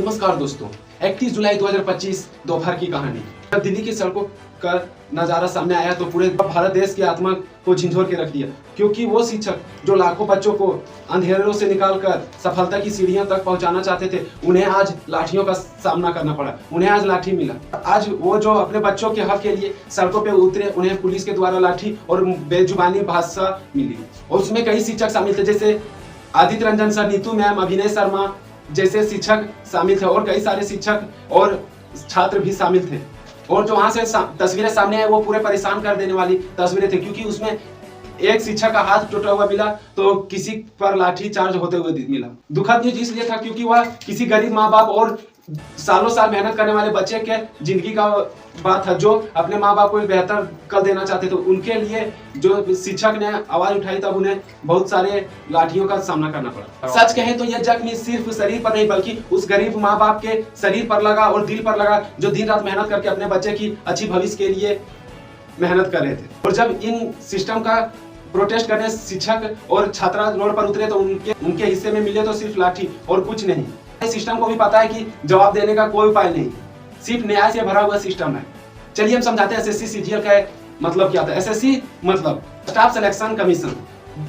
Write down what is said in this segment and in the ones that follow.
नमस्कार दोस्तों, 31 जुलाई 2025 दोपहर की कहानी। जब दिल्ली की सड़कों का नजारा सामने आया तो पूरे भारत देश की आत्मा को झंझोर के रख दिया, क्योंकि वो शिक्षक जो लाखों बच्चों को अंधेरों से निकालकर सफलता की सीढ़ियों तक पहुंचाना चाहते थे, उन्हें आज लाठियों का सामना करना पड़ा। उन्हें आज लाठी मिला। आज वो जो अपने बच्चों के हक के लिए सड़कों पे उतरे, उन्हें पुलिस के द्वारा लाठी और बेजुबानी भाषा मिली। और उसमें कई शिक्षक शामिल थे, जैसे आदित्य रंजन सर, नीतू मैम, अभिनय शर्मा जैसे शिक्षक शामिल थे और कई सारे शिक्षक और छात्र भी शामिल थे। और जो वहां से तस्वीरें सामने आई वो पूरे परेशान कर देने वाली तस्वीरें थी, क्योंकि उसमें एक शिक्षक का हाथ टूटा हुआ मिला तो किसी पर लाठी चार्ज होते हुए मिला। दुखद न्यूज इसलिए था क्योंकि वह किसी गरीब माँ बाप और सालों साल मेहनत करने वाले बच्चे के जिंदगी का बात था, जो अपने माँ बाप को बेहतर कर देना चाहते थे। उनके लिए जो शिक्षक ने आवाज उठाई तब उन्हें बहुत सारे लाठियों का सामना करना पड़ा। सच कहें तो यह जख्म सिर्फ शरीर पर नहीं बल्कि उस गरीब माँ बाप के शरीर पर लगा और दिल पर लगा, जो दिन रात मेहनत करके अपने बच्चे की अच्छी भविष्य के लिए मेहनत कर रहे थे। और जब इन सिस्टम का प्रोटेस्ट करने शिक्षक और छात्र रोड पर उतरे तो उनके हिस्से में मिले तो सिर्फ लाठी और कुछ नहीं। सिस्टम को भी पता है कि जवाब देने का कोई उपाय नहीं, सिर्फ न्याय से भरा हुआ सिस्टम है। चलिए हम समझाते हैं एसएससी सीजीएल का मतलब क्या था। एसएससी मतलब स्टाफ सिलेक्शन कमीशन,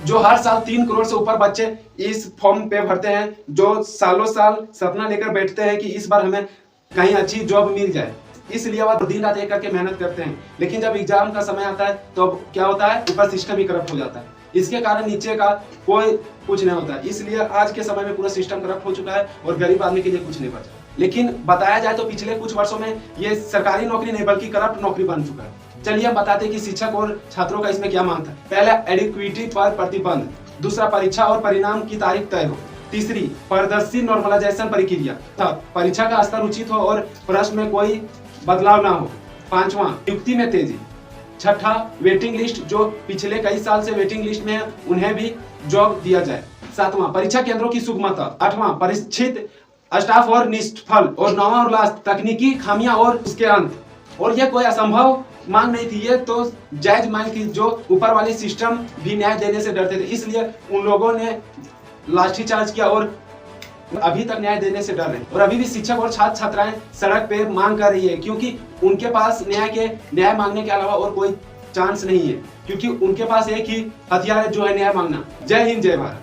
जो हर साल 3 करोड़ से ऊपर बच्चे इस फॉर्म पे भरते हैं, जो सालों साल सपना लेकर बैठते हैं कि इस बार हमें कहीं अच्छी जॉब मिल जाए, इसलिए वह दिन रात एक करके मेहनत करते हैं। लेकिन जब एग्जाम का समय आता है तो क्या होता है, ऊपर सिस्टम ही करप्ट हो जाता है। इसके कारण नीचे का कोई कुछ नहीं होता। इसलिए आज के समय में पूरा सिस्टम करप्ट हो चुका है और गरीब आदमी के लिए कुछ नहीं बचा। लेकिन बताया जाए तो पिछले कुछ वर्षों में ये सरकारी नौकरी नहीं बल्कि करप्ट नौकरी बन चुका है। चलिए हम बताते हैं कि शिक्षक और छात्रों का इसमें क्या मांग था। पहला, एडिक्विटी पर प्रतिबंध। दूसरा, परीक्षा और परिणाम की तारीख तय हो। तीसरी, पारदर्शी नॉर्मलाइजेशन प्रक्रिया, परीक्षा का स्तर उचित हो और प्रश्न में कोई बदलाव ना हो। पांचवा, नियुक्ति में तेजी। छठा, वेटिंग लिस्ट, जो पिछले कई साल से वेटिंग लिस्ट में है उन्हें भी जॉब दिया जाए। सातवां, परीक्षा केंद्रों की सुगमता। आठवां, परिचित स्टाफ और निष्फल। और नौवां और लास्ट, तकनीकी खामियां और उसके अंत। और यह कोई असंभव मांग नहीं थी, ये तो जायज मांग थी, जो ऊपर वाले सिस्टम भी न्याय देने से डरते थे। इसलिए उन लोगों ने लाठीचार्ज किया और अभी तक न्याय देने से डर रहे हैं। और अभी भी शिक्षक और छात्र छात्राएं सड़क पे मांग कर रही है, क्योंकि उनके पास न्याय मांगने के अलावा और कोई चांस नहीं है, क्योंकि उनके पास एक ही हथियार है, जो है न्याय मांगना। जय हिंद, जय भारत।